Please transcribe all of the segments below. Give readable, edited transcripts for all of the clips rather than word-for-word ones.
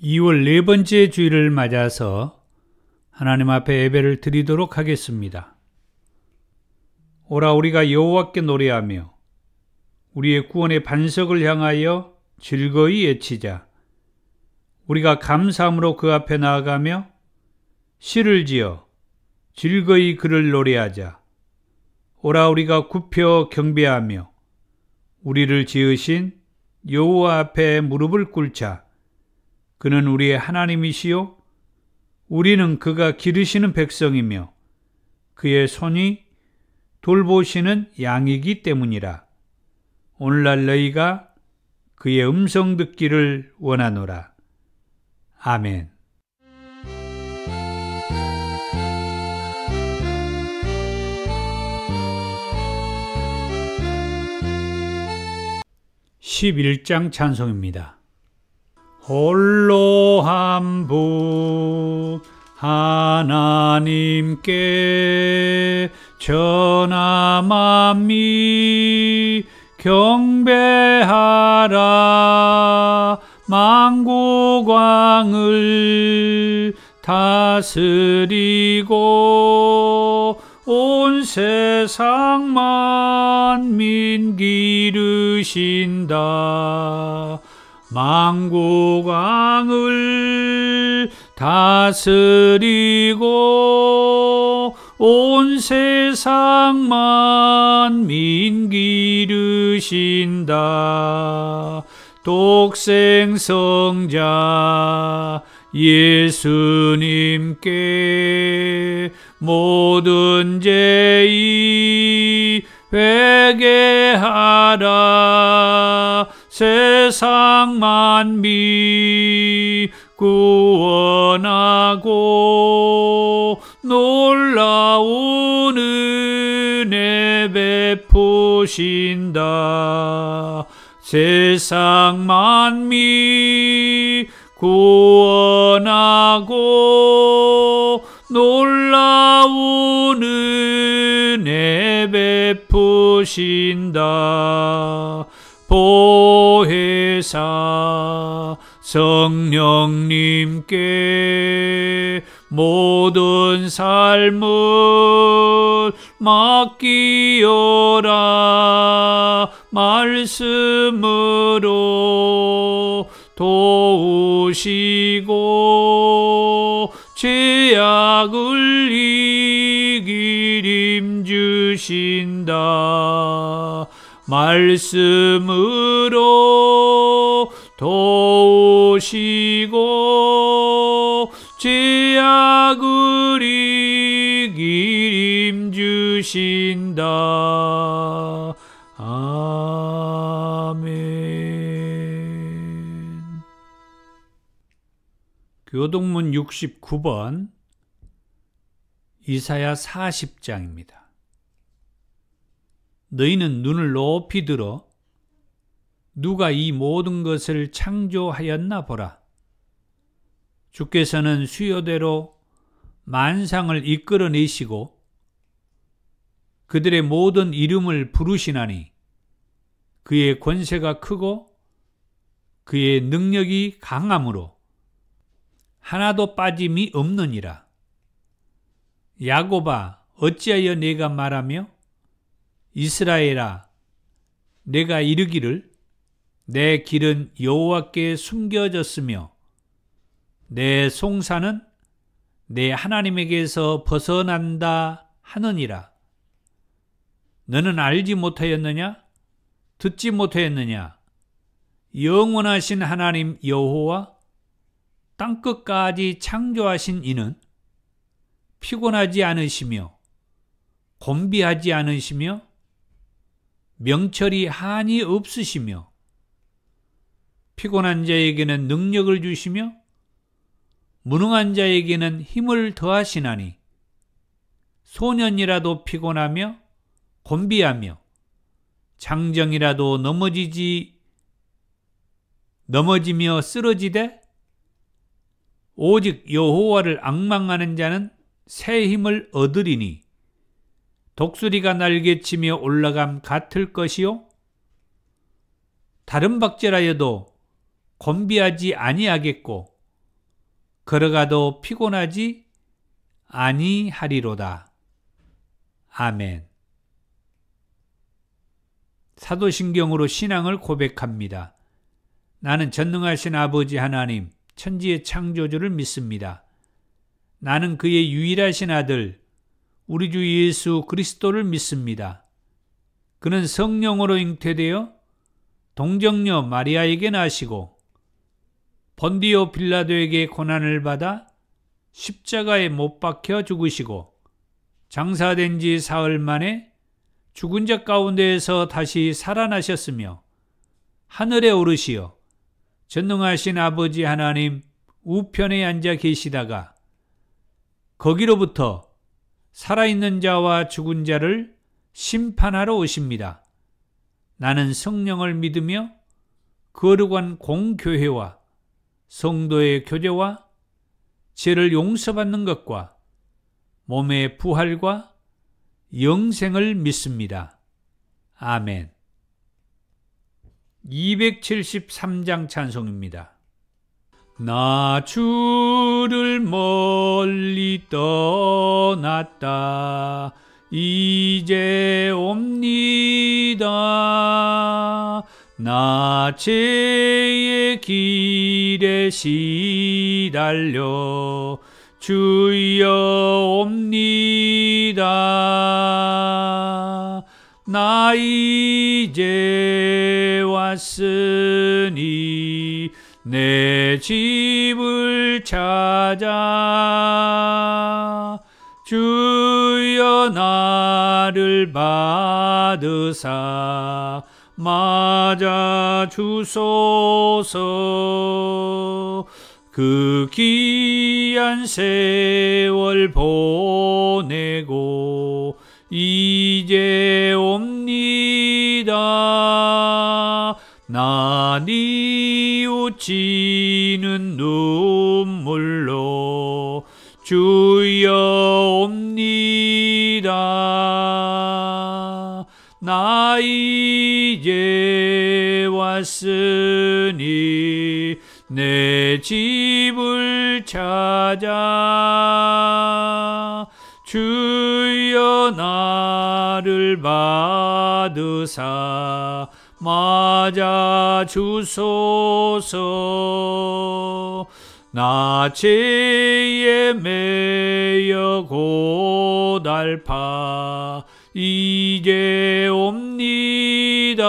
2월 네 번째 주일을 맞아서 하나님 앞에 예배를 드리도록 하겠습니다. 오라 우리가 여호와께 노래하며 우리의 구원의 반석을 향하여 즐거이 외치자. 우리가 감사함으로 그 앞에 나아가며 시를 지어 즐거이 그를 노래하자. 오라 우리가 굽혀 경배하며 우리를 지으신 여호와 앞에 무릎을 꿇자. 그는 우리의 하나님이시요 우리는 그가 기르시는 백성이며 그의 손이 돌보시는 양이기 때문이라. 오늘날 너희가 그의 음성 듣기를 원하노라. 아멘. (11장) 찬송입니다. 홀로 한 분 하나님께 전하 만미 경배하라. 만국왕을 다스리고 온 세상 만민 기르신다. 만국왕을 다스리고 온 세상 만민 기르신다. 독생성자 예수님께 모든 죄의 회개하라. 세상 만미 구원하고 놀라운 은혜 베푸신다. 세상 만미 구원하고 놀라운 은혜 베푸신다. 보혜사 성령님께 모든 삶을 맡기어라. 말씀으로 도우시고 죄악을 이길 힘 주신다. 말씀으로 도우시고 죄악을 이길 힘 주신다. 아멘. 교동문 69번 이사야 40장입니다. 너희는 눈을 높이 들어 누가 이 모든 것을 창조하였나 보라. 주께서는 수요대로 만상을 이끌어내시고 그들의 모든 이름을 부르시나니 그의 권세가 크고 그의 능력이 강함으로 하나도 빠짐이 없느니라. 야곱아 어찌하여 내가 말하며 이스라엘아 내가 이르기를 내 길은 여호와께 숨겨졌으며 내 송사는 내 하나님에게서 벗어난다 하느니라. 너는 알지 못하였느냐? 듣지 못하였느냐? 영원하신 하나님 여호와 땅끝까지 창조하신 이는 피곤하지 않으시며 곤비하지 않으시며 명철이 한이 없으시며 피곤한 자에게는 능력을 주시며 무능한 자에게는 힘을 더하시나니 소년이라도 피곤하며 곤비하며 장정이라도 넘어지며 쓰러지되 오직 여호와를 앙망하는 자는 새 힘을 얻으리니 독수리가 날개치며 올라감 같을 것이요 다른 박제라여도 곤비하지 아니하겠고 걸어가도 피곤하지 아니하리로다. 아멘. 사도신경으로 신앙을 고백합니다. 나는 전능하신 아버지 하나님, 천지의 창조주를 믿습니다. 나는 그의 유일하신 아들, 우리 주 예수 그리스도를 믿습니다. 그는 성령으로 잉태되어 동정녀 마리아에게 나시고 본디오 빌라도에게 고난을 받아 십자가에 못 박혀 죽으시고 장사된 지 사흘 만에 죽은 자 가운데에서 다시 살아나셨으며 하늘에 오르시어 전능하신 아버지 하나님 우편에 앉아 계시다가 거기로부터 살아있는 자와 죽은 자를 심판하러 오십니다. 나는 성령을 믿으며 거룩한 공교회와 성도의 교제와 죄를 용서받는 것과 몸의 부활과 영생을 믿습니다. 아멘. 273장 찬송입니다. 나 주를 멀리 떠났다 이제 옵니다. 나 죄의 길에 시달려 주여 옵니다. 나 이제 왔으니 내 집을 찾아 주여 나를 받으사 맞아 주소서. 그 귀한 세월 보내고 이제 옵니다. 나 뉘우치는 눈물로 주여 옵니다. 나 이제 왔으니 내 집을 찾아 주여 나를 받으사 맞아 주소서. 나 죄에 매여 고달파 이제 옵니다.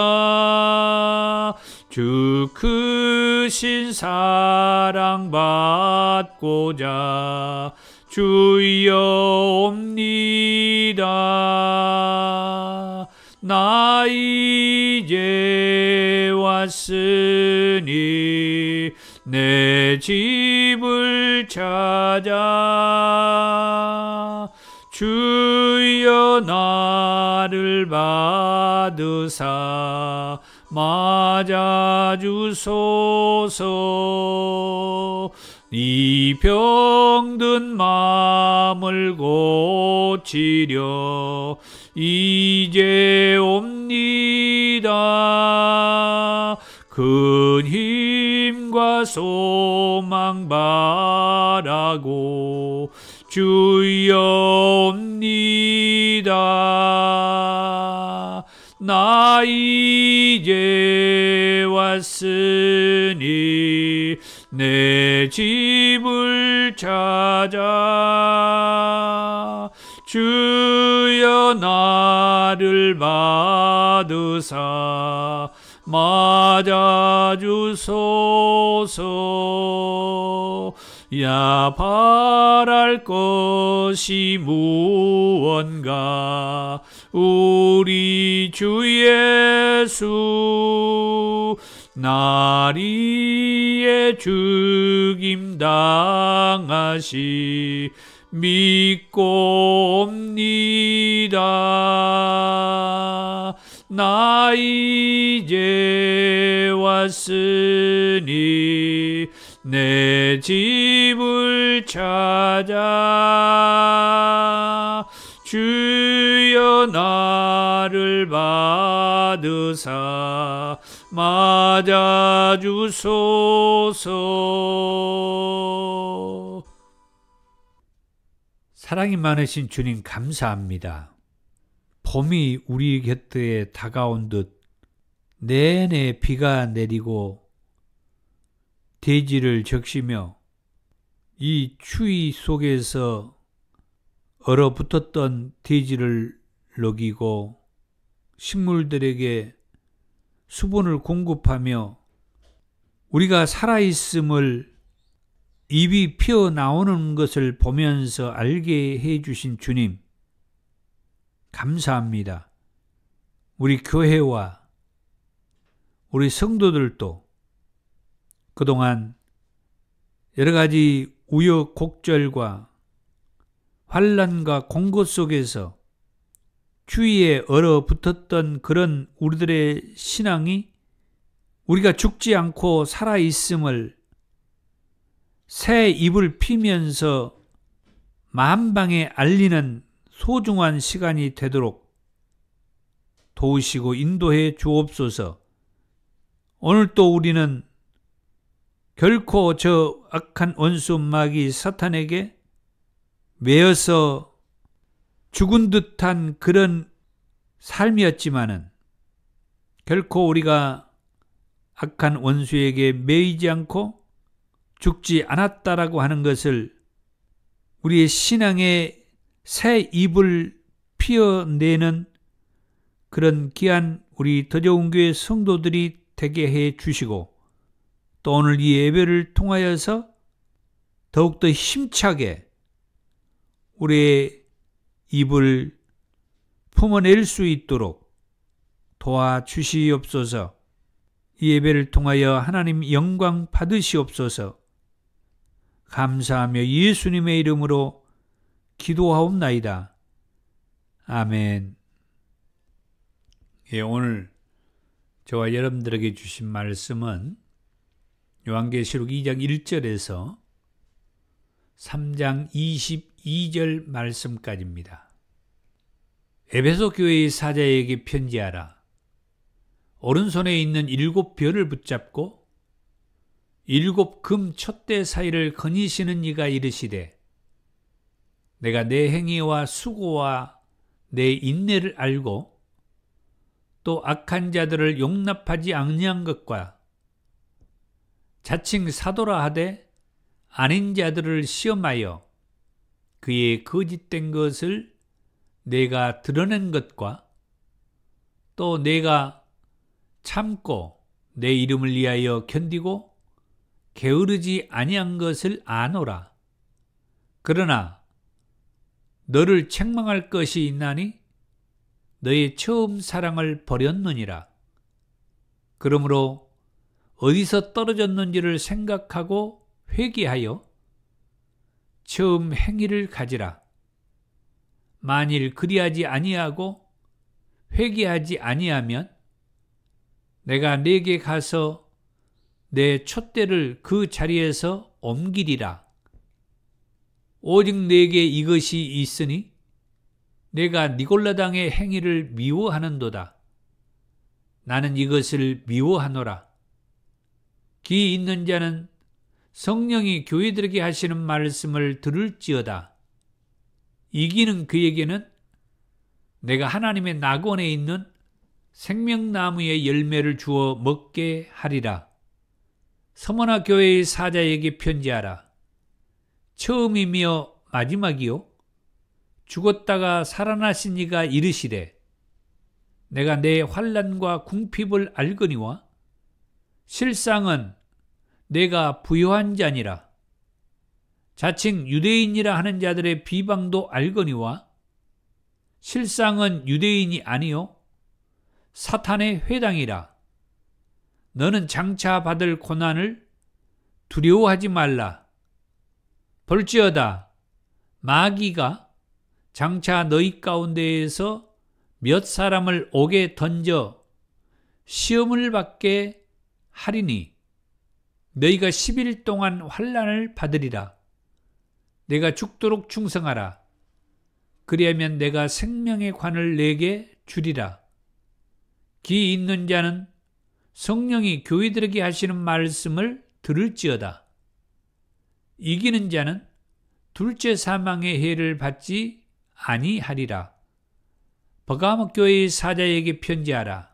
주 크신 사랑 받고자 주여 옵니다. 나 이제 왔으니 내 집을 찾아 주여 나를 받으사 맞아 주소서. 이 병든 마음을 고치려 이제 옵니다. 큰 힘과 소망 바라고 주여 옵니다. 나 이제 왔으니 내 집을 찾아 주여 나를 받으사 맞아 주소서. 야 바랄 것이 무언가 우리 주 예수 나리에 죽임 당하시 믿고 옵니다. 나 이제 왔으니 내 집을 찾아 주여 나를 받으사 맞아 주소서. 사랑이 많으신 주님 감사합니다. 봄이 우리 곁에 다가온 듯 내내 비가 내리고 대지를 적시며 이 추위 속에서 얼어붙었던 대지를 녹이고 식물들에게 수분을 공급하며 우리가 살아있음을 잎이 피어나오는 것을 보면서 알게 해주신 주님 감사합니다. 우리 교회와 우리 성도들도 그동안 여러 가지 우여곡절과 환난과 공고 속에서 추위에 얼어붙었던 그런 우리들의 신앙이 우리가 죽지 않고 살아있음을 새 잎을 피면서 만방에 알리는 소중한 시간이 되도록 도우시고 인도해 주옵소서. 오늘 또 우리는 결코 저 악한 원수 마귀 사탄에게 매여서 죽은 듯한 그런 삶이었지만은 결코 우리가 악한 원수에게 매이지 않고 죽지 않았다라고 하는 것을 우리의 신앙의 새 잎을 피어내는 그런 귀한 우리 더 좋은 교회 성도들이 되게 해 주시고 또 오늘 이 예배를 통하여서 더욱더 힘차게 우리의 입을 품어낼 수 있도록 도와주시옵소서. 이 예배를 통하여 하나님 영광 받으시옵소서. 감사하며 예수님의 이름으로 기도하옵나이다. 아멘. 예, 오늘 저와 여러분들에게 주신 말씀은 요한계시록 2장 1절에서 3장 22절 말씀까지입니다. 에베소 교회의 사자에게 편지하라. 오른손에 있는 7별을 붙잡고 7금 촛대 사이를 거니시는 이가 이르시되 내가 내 행위와 수고와 내 인내를 알고 또 악한 자들을 용납하지 아니한 것과 자칭 사도라 하되 아닌 자들을 시험하여 그의 거짓된 것을 내가 드러낸 것과 또 내가 참고 내 이름을 위하여 견디고 게으르지 아니한 것을 아노라. 그러나 너를 책망할 것이 있나니 너의 처음 사랑을 버렸느니라. 그러므로 어디서 떨어졌는지를 생각하고 회개하여 처음 행위를 가지라. 만일 그리하지 아니하고 회개하지 아니하면 내가 네게 가서 내 촛대를 그 자리에서 옮기리라. 오직 네게 이것이 있으니 내가 니골라당의 행위를 미워하는도다. 나는 이것을 미워하노라. 귀 있는 자는 성령이 교회들에게 하시는 말씀을 들을지어다. 이기는 그에게는 내가 하나님의 낙원에 있는 생명나무의 열매를 주어 먹게 하리라. 서머나 교회의 사자에게 편지하라. 처음이며 마지막이요 죽었다가 살아나신 이가 이르시되 내가 내 환난과 궁핍을 알거니와 실상은 내가 부요한 자니라. 자칭 유대인이라 하는 자들의 비방도 알거니와 실상은 유대인이 아니요 사탄의 회당이라. 너는 장차 받을 고난을 두려워하지 말라. 볼지어다 마귀가 장차 너희 가운데에서 몇 사람을 옥에 던져 시험을 받게 하리니 너희가 10일 동안 환난을 받으리라. 내가 죽도록 충성하라. 그리하면 내가 생명의 관을 내게 주리라. 귀 있는 자는 성령이 교회들에게 하시는 말씀을 들을지어다. 이기는 자는 둘째 사망의 해를 받지 아니하리라. 버가모 교회의 사자에게 편지하라.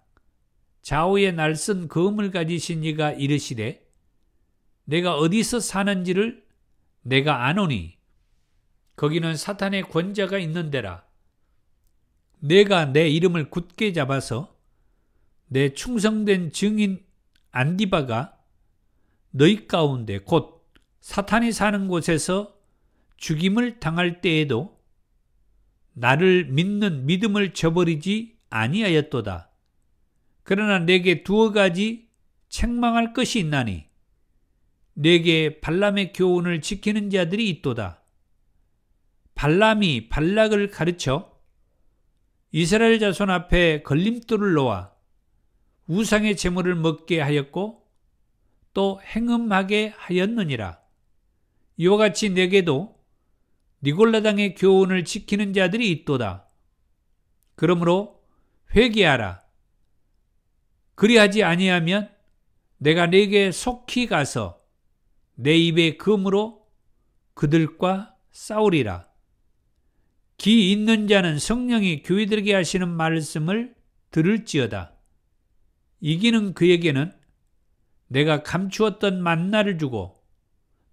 좌우에 날선 검을 가지신 이가 이르시되 내가 어디서 사는지를 내가 아노니 거기는 사탄의 권자가 있는 데라. 내가 내 이름을 굳게 잡아서 내 충성된 증인 안디바가 너희 가운데 곧 사탄이 사는 곳에서 죽임을 당할 때에도 나를 믿는 믿음을 저버리지 아니하였도다. 그러나 내게 두어 가지 책망할 것이 있나니 내게 발람의 교훈을 지키는 자들이 있도다. 발람이 발락을 가르쳐 이스라엘 자손 앞에 걸림돌을 놓아 우상의 제물을 먹게 하였고 또 행음하게 하였느니라. 이와 같이 내게도 니골라당의 교훈을 지키는 자들이 있도다. 그러므로 회개하라. 그리하지 아니하면 내가 네게 속히 가서 내 입의 검으로 그들과 싸우리라. 기 있는 자는 성령이 교회들에게 하시는 말씀을 들을지어다. 이기는 그에게는 내가 감추었던 만나를 주고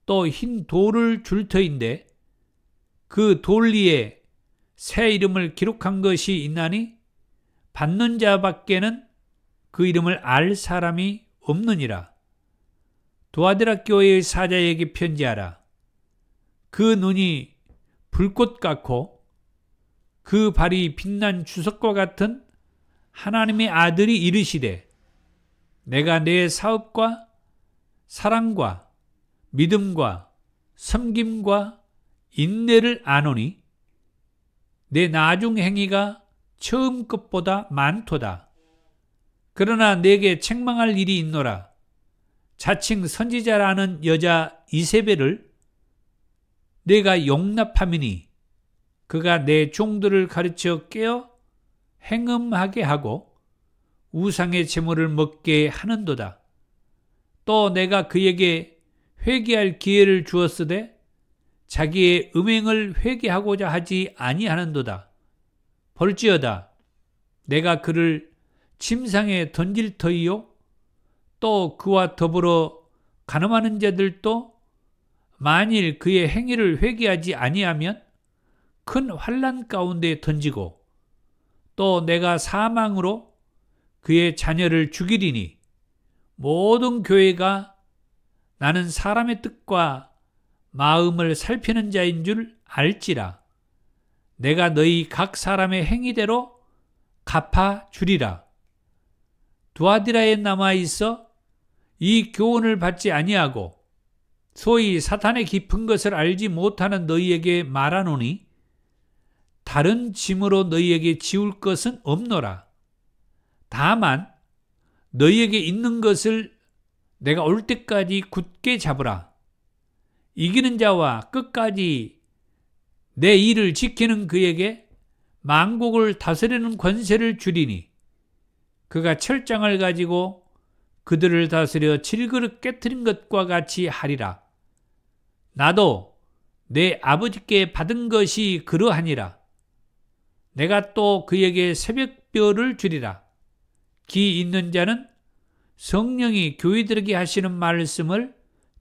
또 흰 돌을 줄 터인데 그 돌 위에 새 이름을 기록한 것이 있나니 받는 자밖에는 그 이름을 알 사람이 없느니라. 두아디라 교회의 사자에게 편지하라. 그 눈이 불꽃 같고 그 발이 빛난 주석과 같은 하나님의 아들이 이르시되 내가 내 사업과 사랑과 믿음과 섬김과 인내를 아노니 내 나중 행위가 처음 것보다 많도다. 그러나 내게 책망할 일이 있노라. 자칭 선지자라는 여자 이세벨을 내가 용납함이니 그가 내 종들을 가르쳐 깨어 행음하게 하고 우상의 제물을 먹게 하는도다. 또 내가 그에게 회개할 기회를 주었으되 자기의 음행을 회개하고자 하지 아니하는도다. 볼지어다 내가 그를 침상에 던질 터이요 또 그와 더불어 간음하는 자들도 만일 그의 행위를 회개하지 아니하면 큰 환난 가운데 던지고 또 내가 사망으로 그의 자녀를 죽이리니 모든 교회가 나는 사람의 뜻과 마음을 살피는 자인 줄 알지라. 내가 너희 각 사람의 행위대로 갚아 주리라. 두아디라에 남아있어 이 교훈을 받지 아니하고 소위 사탄의 깊은 것을 알지 못하는 너희에게 말하노니 다른 짐으로 너희에게 지울 것은 없노라. 다만 너희에게 있는 것을 내가 올 때까지 굳게 잡으라. 이기는 자와 끝까지 내 일을 지키는 그에게 만국을 다스리는 권세를 주리니 그가 철장을 가지고 그들을 다스려 질그릇 깨트린 것과 같이 하리라. 나도 내 아버지께 받은 것이 그러하니라. 내가 또 그에게 새벽별을 주리라. 기 있는 자는 성령이 교회들에게 하시는 말씀을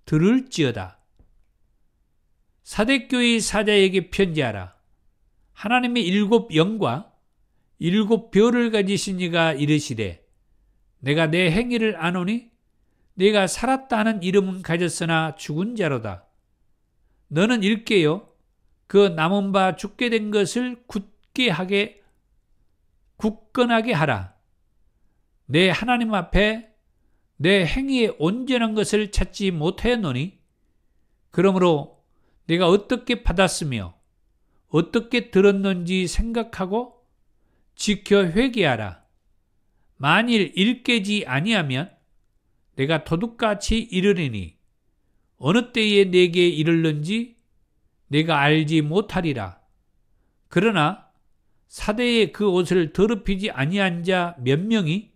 들을지어다. 사대교회의 사자에게 편지하라. 하나님의 7 영과 7 별을 가지신 이가 이르시되 내가 내 행위를 아노니 네가 살았다 하는 이름은 가졌으나 죽은 자로다. 너는 일깨요 그 남은 바 죽게 된 것을 굳건하게 하라. 내 하나님 앞에 내 행위에 온전한 것을 찾지 못하였노니 그러므로 내가 어떻게 받았으며 어떻게 들었는지 생각하고 지켜 회개하라. 만일 일깨지 아니하면 내가 도둑같이 이르리니 어느 때에 내게 이르는지 내가 알지 못하리라. 그러나 사대에 그 옷을 더럽히지 아니한 자 몇 명이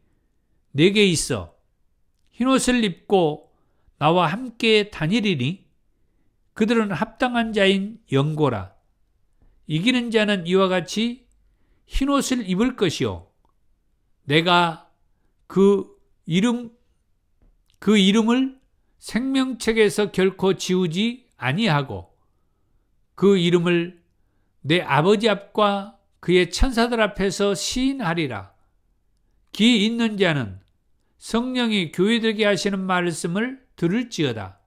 내게 있어 흰옷을 입고 나와 함께 다니리니 그들은 합당한 자인 영고라. 이기는 자는 이와 같이 흰옷을 입을 것이요 내가 그 이름을 생명책에서 결코 지우지 아니하고 그 이름을 내 아버지 앞과 그의 천사들 앞에서 시인하리라. 귀 있는 자는 성령이 교회들에게 하시는 말씀을 들을지어다.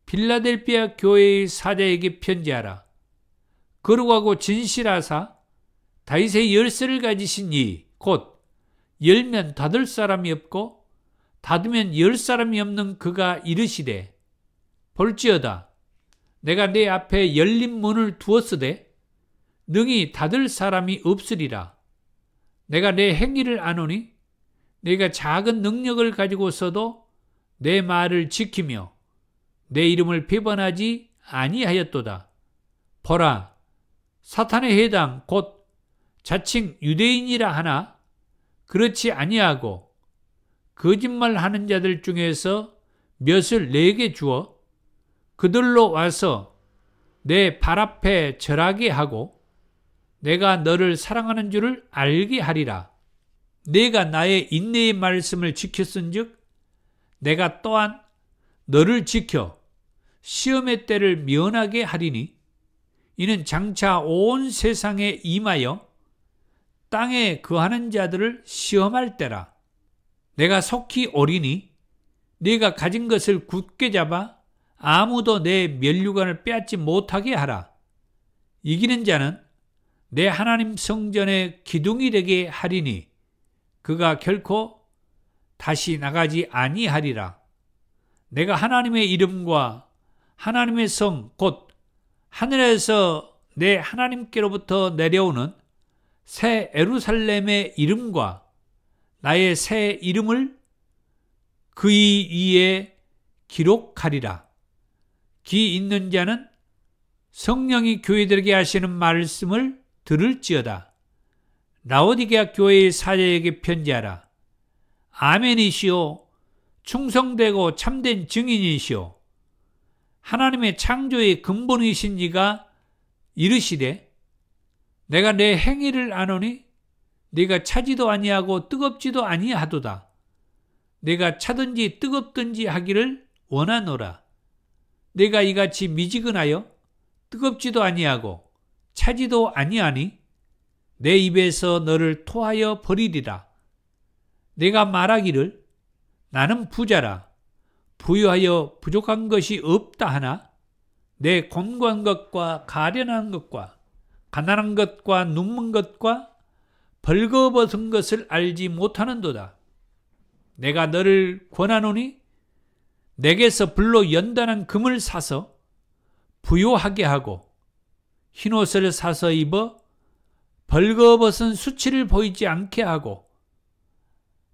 필라델피아 교회의 사자에게 편지하라. 거룩하고 진실하사 다윗의 열쇠를 가지신 이 곧 열면 닫을 사람이 없고 닫으면 열 사람이 없는 그가 이르시되 볼지어다 내가 내 앞에 열린 문을 두었으되 능히 닫을 사람이 없으리라. 내가 내 행위를 아노니 내가 작은 능력을 가지고서도 내 말을 지키며 내 이름을 배반하지 아니하였도다. 보라, 사탄의 해당 곧 자칭 유대인이라 하나 그렇지 아니하고 거짓말하는 자들 중에서 몇을 내게 주어 그들로 와서 내 발 앞에 절하게 하고 내가 너를 사랑하는 줄을 알게 하리라. 내가 나의 인내의 말씀을 지켰은즉 내가 또한 너를 지켜 시험의 때를 면하게 하리니 이는 장차 온 세상에 임하여 땅에 거하는 자들을 시험할 때라. 내가 속히 오리니 네가 가진 것을 굳게 잡아 아무도 내 면류관을 빼앗지 못하게 하라. 이기는 자는 내 하나님 성전의 기둥이 되게 하리니 그가 결코 다시 나가지 아니하리라. 내가 하나님의 이름과 하나님의 성 곧 하늘에서 내 하나님께로부터 내려오는 새 예루살렘의 이름과 나의 새 이름을 그의 위에 기록하리라. 귀 있는 자는 성령이 교회들에게 하시는 말씀을 들을지어다. 라오디게아 교회의 사자에게 편지하라. 아멘이시오. 충성되고 참된 증인이시오. 하나님의 창조의 근본이신 이가 이르시되 내가 내 행위를 아노니 네가 차지도 아니하고 뜨겁지도 아니하도다. 내가 차든지 뜨겁든지 하기를 원하노라. 내가 이같이 미지근하여 뜨겁지도 아니하고 차지도 아니하니 내 입에서 너를 토하여 버리리라. 내가 말하기를 나는 부자라 부유하여 부족한 것이 없다 하나 내 곤고한 것과 가련한 것과 가난한 것과 눈먼 것과 벌거벗은 것을 알지 못하는도다. 내가 너를 권하노니 내게서 불로 연단한 금을 사서 부요하게 하고 흰옷을 사서 입어 벌거벗은 수치를 보이지 않게 하고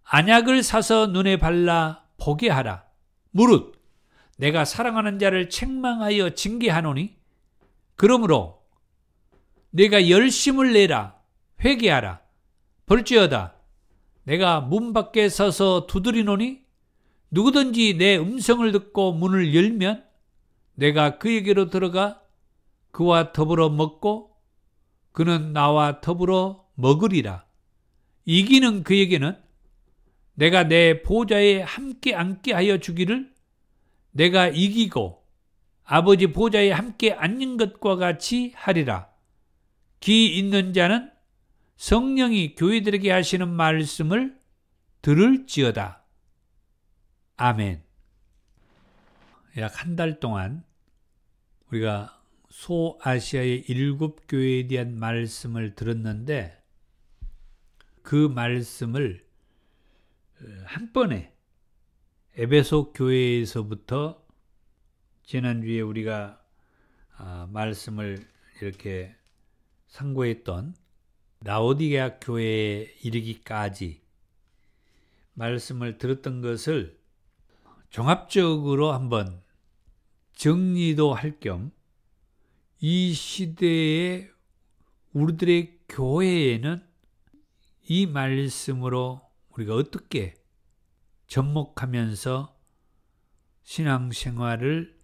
안약을 사서 눈에 발라 보게 하라. 무릇 내가 사랑하는 자를 책망하여 징계하노니 그러므로 내가 열심을 내라. 회개하라. 볼지어다 내가 문 밖에 서서 두드리노니 누구든지 내 음성을 듣고 문을 열면 내가 그에게로 들어가 그와 더불어 먹고 그는 나와 더불어 먹으리라. 이기는 그에게는 내가 내 보좌에 함께 앉게 하여 주기를 내가 이기고 아버지 보좌에 함께 앉는 것과 같이 하리라. 귀 있는 자는 성령이 교회들에게 하시는 말씀을 들을지어다. 아멘. 약 한 달 동안 우리가 소아시아의 7교회에 대한 말씀을 들었는데 그 말씀을 한 번에 에베소 교회에서부터 지난주에 우리가 말씀을 이렇게 상고했던 라오디게아 교회에 이르기까지 말씀을 들었던 것을 종합적으로 한번 정리도 할 겸 이 시대의 우리들의 교회에는 이 말씀으로 우리가 어떻게 접목하면서 신앙생활을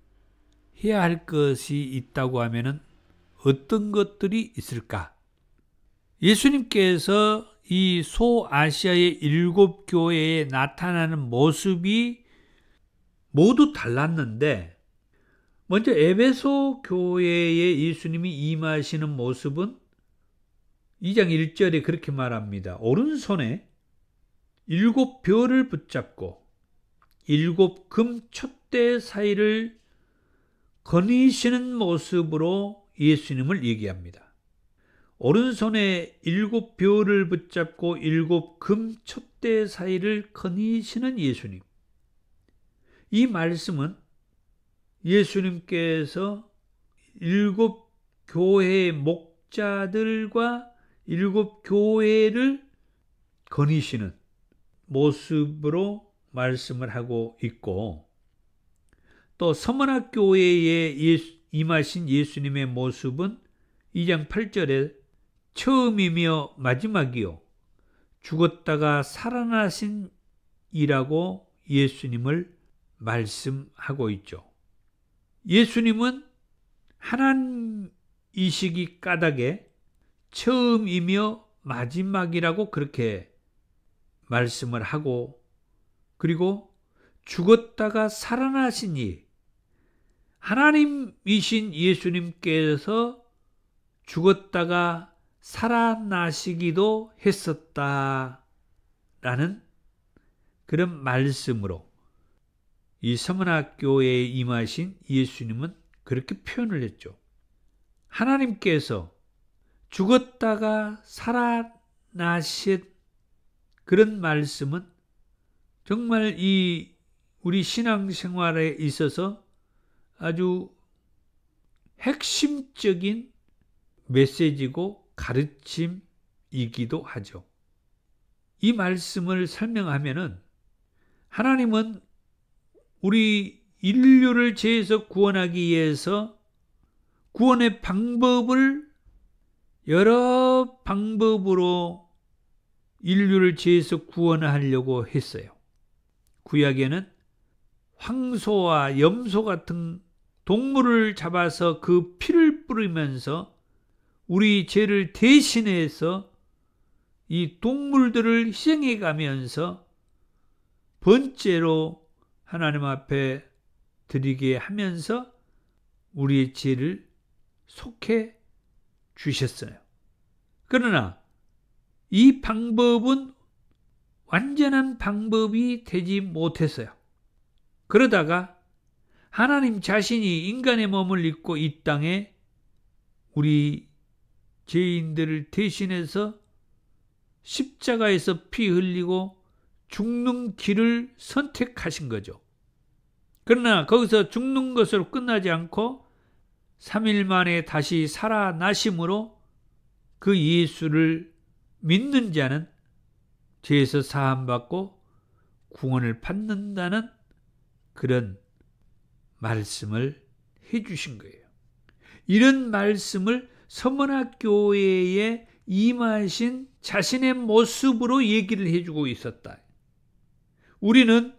해야 할 것이 있다고 하면은 어떤 것들이 있을까? 예수님께서 이 소아시아의 7교회에 나타나는 모습이 모두 달랐는데, 먼저 에베소 교회에 예수님이 임하시는 모습은 2장 1절에 그렇게 말합니다. 오른손에 7별을 붙잡고 7금 촛대 사이를 거니시는 모습으로 예수님을 얘기합니다. 오른손에 7별을 붙잡고 7금 촛대 사이를 거니시는 예수님. 이 말씀은 예수님께서 7교회의 목자들과 7교회를 거니시는 모습으로 말씀을 하고 있고, 또 서머나 교회에 임하신 예수님의 모습은 2장 8절에 처음이며 마지막이요 죽었다가 살아나신 이라고 예수님을 말씀하고 있죠. 예수님은 하나님이시기 까닭에 처음이며 마지막이라고 그렇게 말씀을 하고, 그리고 죽었다가 살아나신 이, 하나님이신 예수님께서 죽었다가 살아나시기도 했었다라는 그런 말씀으로 이 서머나 교회에 임하신 예수님은 그렇게 표현을 했죠. 하나님께서 죽었다가 살아나신 그런 말씀은 정말 이 우리 신앙생활에 있어서 아주 핵심적인 메시지고 가르침이기도 하죠. 이 말씀을 설명하면은 하나님은 우리 인류를 죄에서 구원하기 위해서 구원의 방법을 여러 방법으로 인류를 죄에서 구원하려고 했어요. 구약에는 황소와 염소 같은 동물을 잡아서 그 피를 뿌리면서 우리 죄를 대신해서 이 동물들을 희생해 가면서 번제로 하나님 앞에 드리게 하면서 우리의 죄를 속해 주셨어요. 그러나 이 방법은 완전한 방법이 되지 못했어요. 그러다가 하나님 자신이 인간의 몸을 입고 이 땅에 우리 죄인들을 대신해서 십자가에서 피 흘리고 죽는 길을 선택하신 거죠. 그러나 거기서 죽는 것으로 끝나지 않고 3일 만에 다시 살아나심으로 그 예수를 믿는 자는 죄에서 사함받고 구원을 받는다는 그런 말씀을 해주신 거예요. 이런 말씀을 서머나 교회에 임하신 자신의 모습으로 얘기를 해주고 있었다. 우리는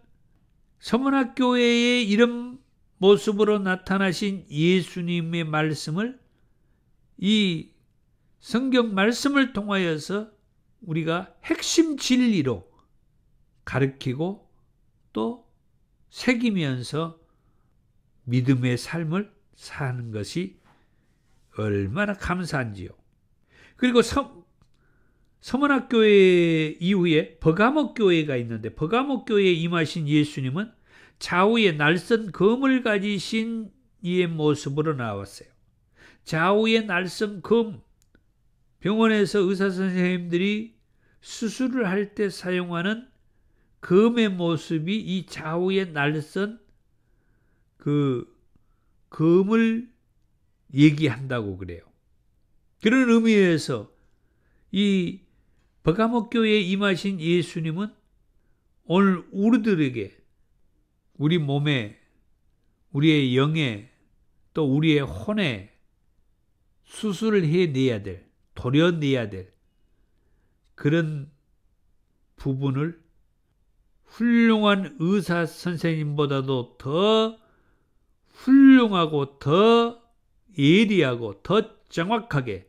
서머나 교회에 이런 모습으로 나타나신 예수님의 말씀을 이 성경 말씀을 통하여서 우리가 핵심 진리로 가르치고 또 새기면서 믿음의 삶을 사는 것이 얼마나 감사한지요. 그리고 서머나 교회 이후에 버가모 교회가 있는데, 버가모 교회에 임하신 예수님은 좌우에 날선 검을 가지신 이의 모습으로 나왔어요. 좌우에 날선 검, 병원에서 의사 선생님들이 수술을 할 때 사용하는 검의 모습이 이 좌우에 날선 그 검을 얘기한다고 그래요. 그런 의미에서 이 버가모 교회에 임하신 예수님은 오늘 우리들에게 우리 몸에, 우리의 영에, 또 우리의 혼에 수술을 해내야 될, 도려내야 될 그런 부분을 훌륭한 의사 선생님보다도 더 훌륭하고 더 예리하고 더 정확하게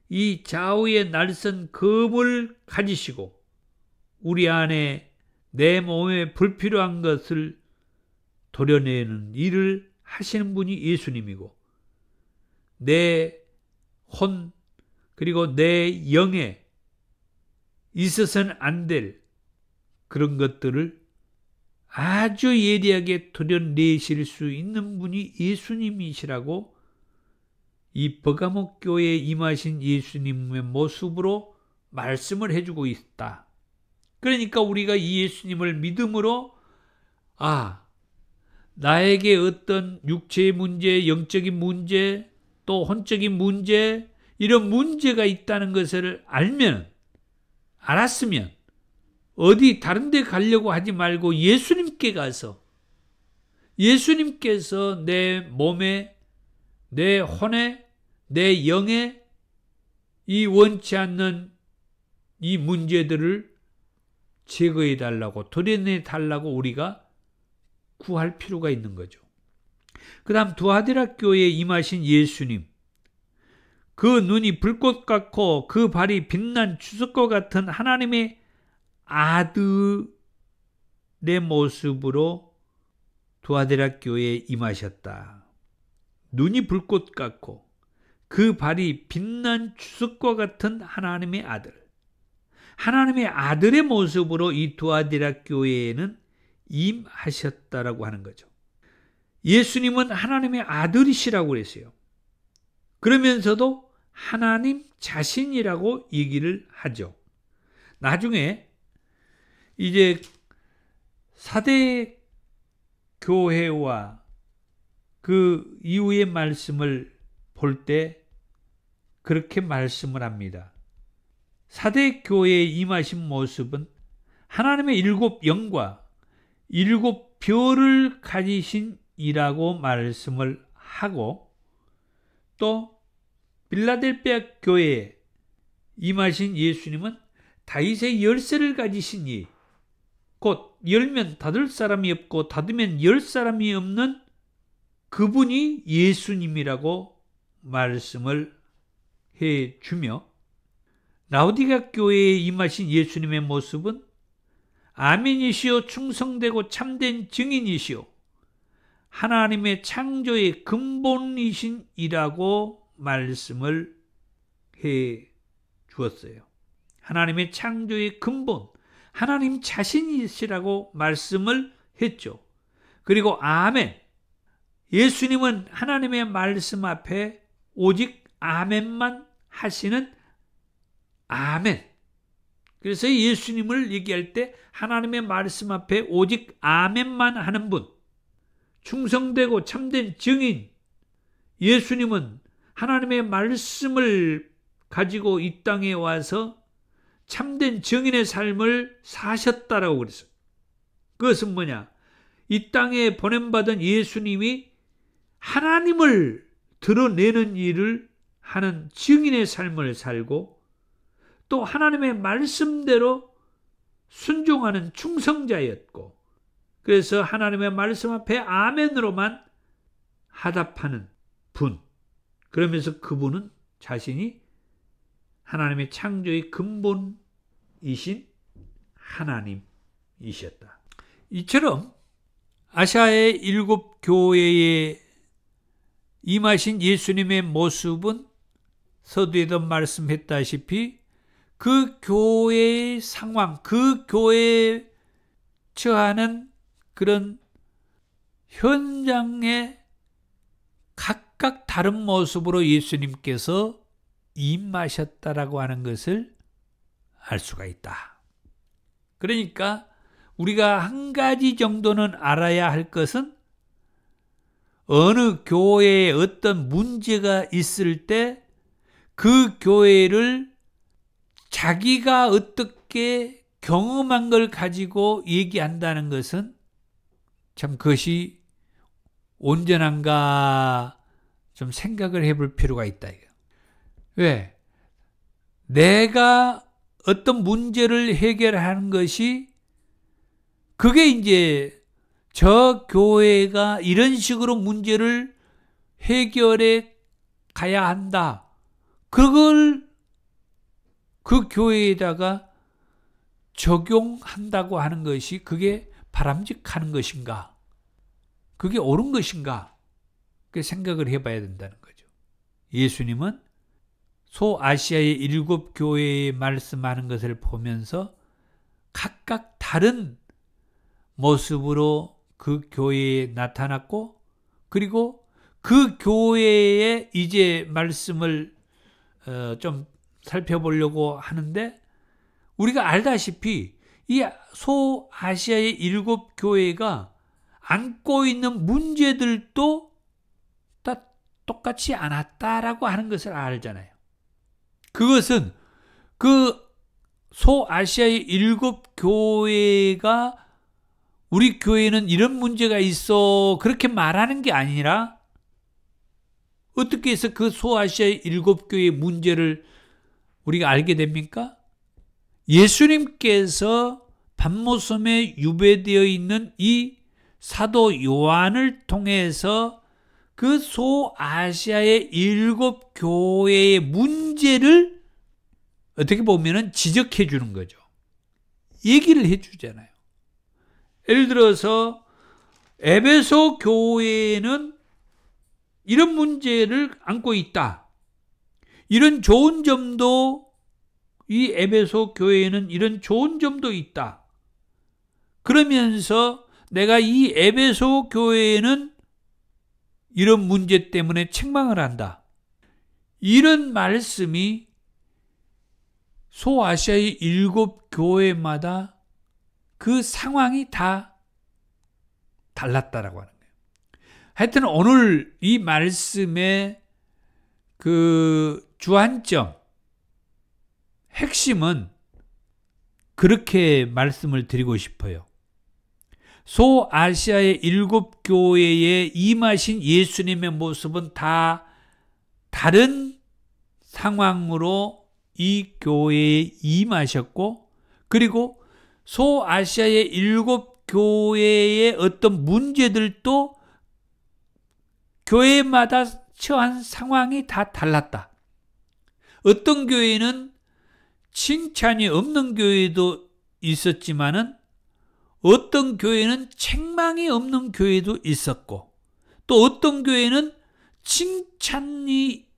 이 좌우의 날선 검을 가지시고 우리 안에 내 몸에 불필요한 것을 도려내는 일을 하시는 분이 예수님이고, 내 혼 그리고 내 영에 있어서는 안 될 그런 것들을 아주 예리하게 도려내실 수 있는 분이 예수님이시라고 이 버가모 교회에 임하신 예수님의 모습으로 말씀을 해주고 있다. 그러니까 우리가 이 예수님을 믿음으로 나에게 어떤 육체의 문제, 영적인 문제, 또 혼적인 문제, 이런 문제가 있다는 것을 알았으면 어디 다른 데 가려고 하지 말고 예수님께 가서 예수님께서 내 몸에, 내 혼에, 내 영에 이 원치 않는 이 문제들을 제거해 달라고, 도려내 달라고 우리가 구할 필요가 있는 거죠. 그 다음 두아디라 교회에 임하신 예수님, 그 눈이 불꽃 같고 그 발이 빛난 주석과 같은 하나님의 아들의 모습으로 두아디라 교회에 임하셨다. 눈이 불꽃 같고 그 발이 빛난 주석과 같은 하나님의 아들, 하나님의 아들의 모습으로 이 두아디라 교회에는 임하셨다라고 하는 거죠. 예수님은 하나님의 아들이시라고 그랬어요. 그러면서도 하나님 자신이라고 얘기를 하죠. 나중에 이제 사대 교회와 그 이후의 말씀을 볼 때 그렇게 말씀을 합니다. 사대 교회에 임하신 모습은 하나님의 7 영과 7 별을 가지신 이라고 말씀을 하고, 또 빌라델피아 교회에 임하신 예수님은 다윗의 열쇠를 가지신 이, 곧 열면 닫을 사람이 없고 닫으면 열 사람이 없는 그분이 예수님이라고 말씀을 해주며, 라오디가 교회에 임하신 예수님의 모습은 아멘이시오, 충성되고 참된 증인이시오, 하나님의 창조의 근본이신 이라고 말씀을 해 주었어요. 하나님의 창조의 근본, 하나님 자신이시라고 말씀을 했죠. 그리고 아멘, 예수님은 하나님의 말씀 앞에 오직 아멘만 하시는 아멘. 그래서 예수님을 얘기할 때 하나님의 말씀 앞에 오직 아멘만 하는 분, 충성되고 참된 증인, 예수님은 하나님의 말씀을 가지고 이 땅에 와서 참된 증인의 삶을 사셨다라고 그랬어요. 그것은 뭐냐? 이 땅에 보냄받은 예수님이 하나님을 드러내는 일을 하는 증인의 삶을 살고, 또 하나님의 말씀대로 순종하는 충성자였고, 그래서 하나님의 말씀 앞에 아멘으로만 하답하는 분, 그러면서 그분은 자신이 하나님의 창조의 근본이신 하나님이셨다. 이처럼 아시아의 7 교회에 임하신 예수님의 모습은 서두에도 말씀했다시피 그 교회의 상황, 그 교회에 처하는 그런 현장에 각각 다른 모습으로 예수님께서 임하셨다라고 하는 것을 알 수가 있다. 그러니까 우리가 한 가지 정도는 알아야 할 것은, 어느 교회에 어떤 문제가 있을 때 그 교회를 자기가 어떻게 경험한 걸 가지고 얘기한다는 것은 참 그것이 온전한가 좀 생각을 해볼 필요가 있다. 왜? 내가 어떤 문제를 해결하는 것이 그게 이제 저 교회가 이런 식으로 문제를 해결해 가야 한다. 그걸 그 교회에다가 적용한다고 하는 것이 그게 바람직한 것인가? 그게 옳은 것인가? 그 생각을 해봐야 된다는 거죠. 예수님은 소아시아의 7교회에 말씀하는 것을 보면서 각각 다른 모습으로 그 교회에 나타났고, 그리고 그 교회에 이제 말씀을 좀 살펴보려고 하는데, 우리가 알다시피 이 소아시아의 7교회가 안고 있는 문제들도 다 똑같이 않았다라고 하는 것을 알잖아요. 그것은 그 소아시아의 7교회가 우리 교회는 이런 문제가 있어 그렇게 말하는 게 아니라, 어떻게 해서 그 소아시아의 7교회의 문제를 우리가 알게 됩니까? 예수님께서 반모섬에 유배되어 있는 이 사도 요한을 통해서 그 소아시아의 7교회의 문제를 어떻게 보면 지적해 주는 거죠. 얘기를 해 주잖아요. 예를 들어서 에베소 교회는 이런 문제를 안고 있다. 이런 좋은 점도, 이 에베소 교회에는 이런 좋은 점도 있다. 그러면서 내가 이 에베소 교회에는 이런 문제 때문에 책망을 한다. 이런 말씀이 소아시아의 7교회마다 그 상황이 다 달랐다라고 하는 거예요. 하여튼 오늘 이 말씀의 그 주안점, 핵심은 그렇게 말씀을 드리고 싶어요. 소아시아의 7교회에 임하신 예수님의 모습은 다 다른 상황으로 이 교회에 임하셨고, 그리고 소아시아의 7교회의 어떤 문제들도 교회마다 처한 상황이 다 달랐다. 어떤 교회는 칭찬이 없는 교회도 있었지만은, 어떤 교회는 책망이 없는 교회도 있었고, 또 어떤 교회는 칭찬이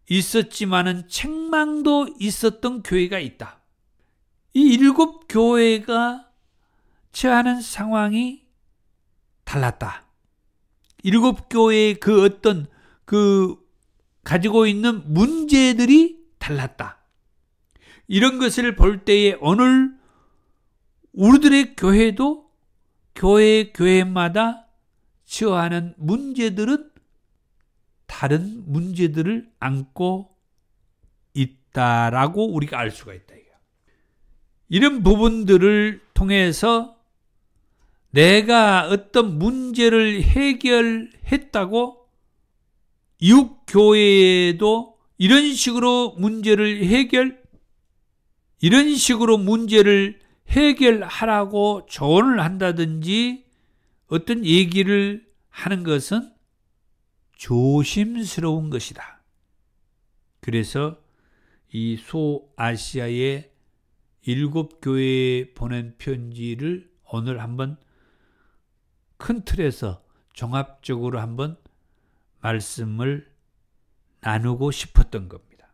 있었지만은 책망도 있었던 교회가 있다. 이 7교회가 처하는 상황이 달랐다. 7교회의 그 어떤 가지고 있는 문제들이 달랐다. 이런 것을 볼 때에 오늘 우리들의 교회도 교회마다 처하는 문제들은 다른 문제들을 안고 있다라고 우리가 알 수가 있다. 이런 부분들을 통해서 내가 어떤 문제를 해결했다고 이웃 교회에도 이런 식으로 문제를 해결하라고 조언을 한다든지 어떤 얘기를 하는 것은 조심스러운 것이다. 그래서 이 소아시아의 7교회에 보낸 편지를 오늘 한번 큰 틀에서 종합적으로 한번 말씀을 나누고 싶었던 겁니다.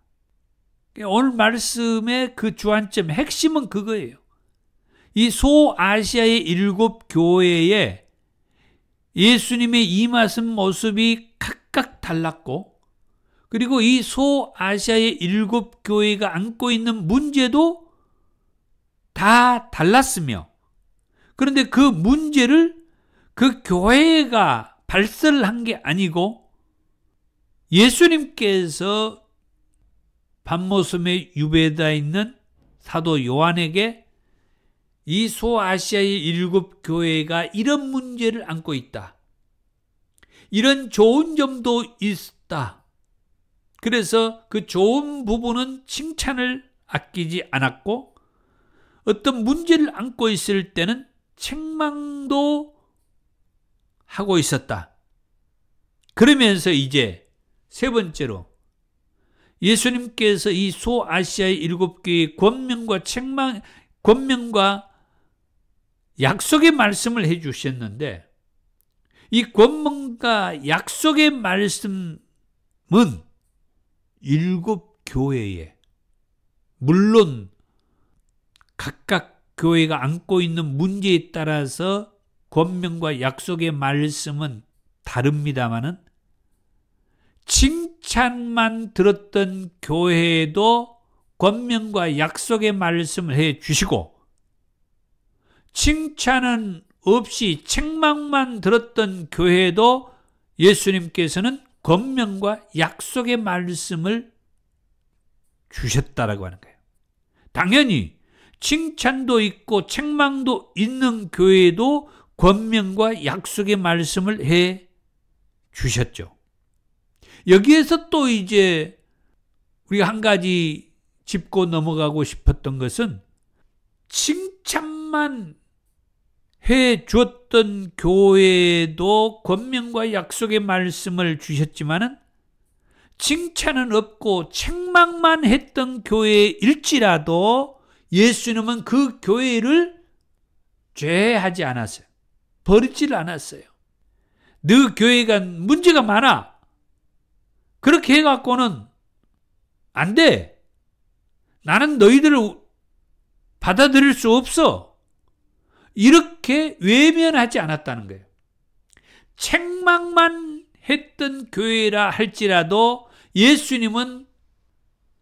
오늘 말씀의 그 주안점, 핵심은 그거예요. 이 소아시아의 7교회에 예수님의 임하신 모습이 각각 달랐고, 그리고 이 소아시아의 7교회가 안고 있는 문제도 다 달랐으며, 그런데 그 문제를 그 교회가 발설한 게 아니고 예수님께서 반모섬에 유배되어 있는 사도 요한에게 이 소아시아의 7교회가 이런 문제를 안고 있다. 이런 좋은 점도 있다. 그래서 그 좋은 부분은 칭찬을 아끼지 않았고, 어떤 문제를 안고 있을 때는 책망도 하고 있었다. 그러면서 이제 세 번째로 예수님께서 이 소아시아의 7교회의 권면과 약속의 말씀을 해주셨는데, 이 권면과 약속의 말씀은 7교회에, 물론 각각 교회가 안고 있는 문제에 따라서 권면과 약속의 말씀은 다릅니다마는, 칭찬만 들었던 교회에도 권면과 약속의 말씀을 해 주시고, 칭찬은 없이 책망만 들었던 교회에도 예수님께서는 권면과 약속의 말씀을 주셨다라고 하는 거예요. 당연히 칭찬도 있고 책망도 있는 교회에도 권면과 약속의 말씀을 해 주셨죠. 여기에서 또 이제 우리가 한 가지 짚고 넘어가고 싶었던 것은, 칭찬만 해 주었던 교회에도 권면과 약속의 말씀을 주셨지만은, 칭찬은 없고 책망만 했던 교회일지라도 예수님은 그 교회를 죄하지 않았어요. 버리지를 않았어요. 너 교회가 문제가 많아, 그렇게 해갖고는 안 돼, 나는 너희들을 받아들일 수 없어, 이렇게 외면하지 않았다는 거예요. 책망만 했던 교회라 할지라도 예수님은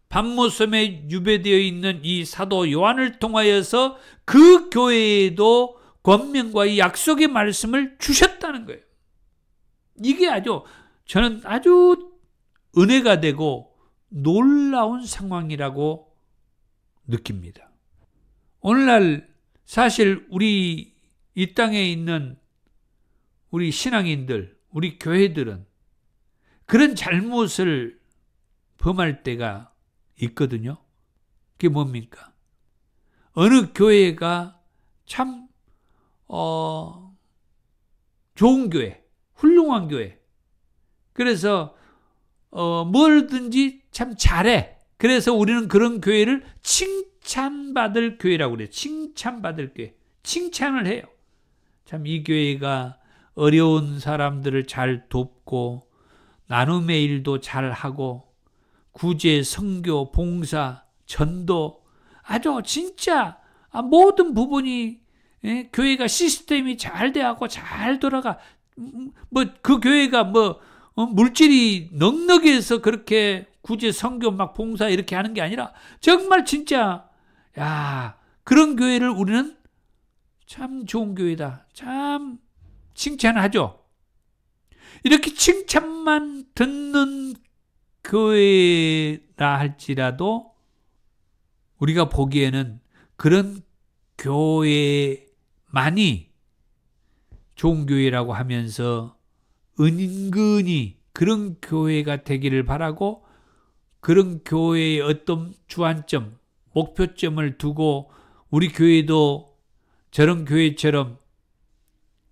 밤모섬에 유배되어 있는 이 사도 요한을 통하여서 그 교회에도 권면과 약속의 말씀을 주셨다는 거예요. 이게 저는 아주 은혜가 되고 놀라운 상황이라고 느낍니다. 오늘날 사실 우리 이 땅에 있는 우리 신앙인들, 우리 교회들은 그런 잘못을 범할 때가 있거든요. 그게 뭡니까? 어느 교회가 참 좋은 교회, 훌륭한 교회, 그래서 뭐든지 참 잘해, 그래서 우리는 그런 교회를 칭찬받을 교회라고 그래요. 칭찬받을 교회, 칭찬을 해요. 참 이 교회가 어려운 사람들을 잘 돕고 나눔의 일도 잘하고 구제, 선교, 봉사, 전도, 아주 진짜 모든 부분이, 교회가 시스템이 잘 돼갖고 잘 돌아가. 그 교회가 물질이 넉넉해서 그렇게 구제, 선교, 막 봉사 이렇게 하는 게 아니라 정말 진짜 그런 교회를 우리는 참 좋은 교회다, 참 칭찬하죠. 이렇게 칭찬만 듣는 교회라 할지라도 우리가 보기에는 그런 교회만이 좋은 교회라고 하면서 은근히 그런 교회가 되기를 바라고, 그런 교회의 어떤 주안점, 목표점을 두고 우리 교회도 저런 교회처럼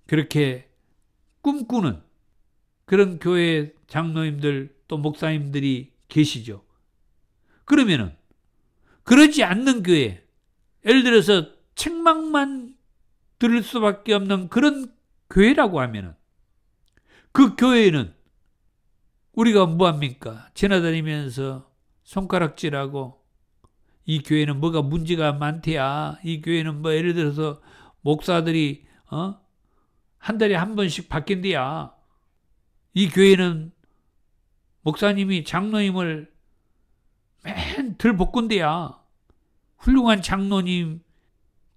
그렇게 꿈꾸는 그런 교회 장로님들 또 목사님들이 계시죠. 그러면은 그러지 않는 교회, 예를 들어서 책망만 들을 수밖에 없는 그런 교회라고 하면은, 그 교회는 우리가 뭐합니까? 지나다니면서 손가락질하고, 이 교회는 뭐가 문제가 많대야, 이 교회는 예를 들어서 목사들이 한 달에 한 번씩 바뀐대야, 이 교회는 목사님이 장로님을 맨 들볶은대야, 훌륭한 장로님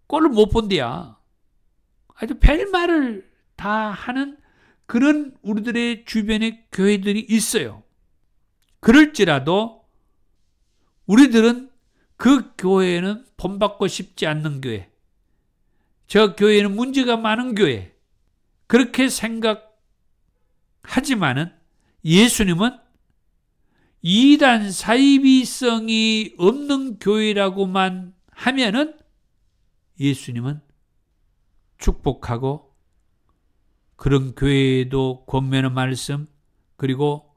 꼴을 못 본대야, 아주 별말을 다 하는 그런 우리들의 주변에 교회들이 있어요. 그럴지라도 우리들은 그 교회는 본받고 싶지 않는 교회, 저 교회는 문제가 많은 교회, 그렇게 생각하지만은 예수님은 이단 사이비성이 없는 교회라고만 하면은 예수님은 축복하고 그런 교회에도 권면의 말씀, 그리고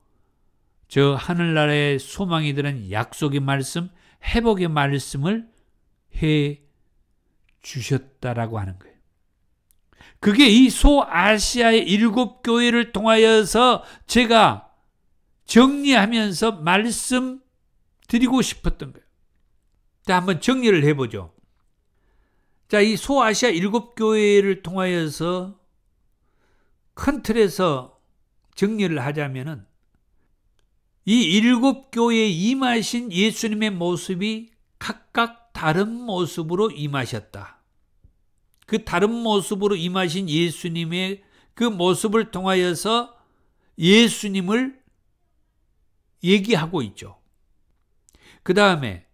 저 하늘나라의 소망이 되는 약속의 말씀, 회복의 말씀을 해 주셨다라고 하는 거예요. 그게 이 소아시아의 7교회를 통하여서 제가 정리하면서 말씀드리고 싶었던 거예요. 자, 한번 정리를 해보죠. 자, 이 소아시아 7교회를 통하여서 큰 틀에서 정리를 하자면은 이 7교회에 임하신 예수님의 모습이 각각 다른 모습으로 임하셨다. 그 다른 모습으로 임하신 예수님의 그 모습을 통하여서 예수님을 얘기하고 있죠. 그 다음에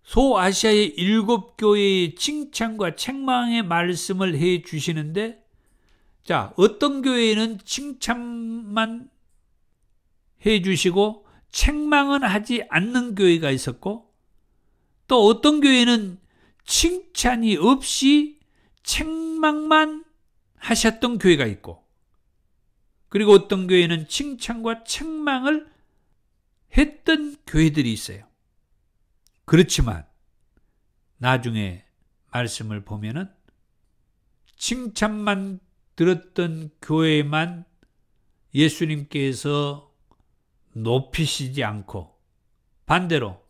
소아시아의 7교회의 칭찬과 책망의 말씀을 해 주시는데, 자, 어떤 교회는 칭찬만 해 주시고 책망은 하지 않는 교회가 있었고, 또 어떤 교회는 칭찬이 없이 책망만 하셨던 교회가 있고, 그리고 어떤 교회는 칭찬과 책망을 했던 교회들이 있어요. 그렇지만 나중에 말씀을 보면은 칭찬만 들었던 교회만 예수님께서 높이시지 않고, 반대로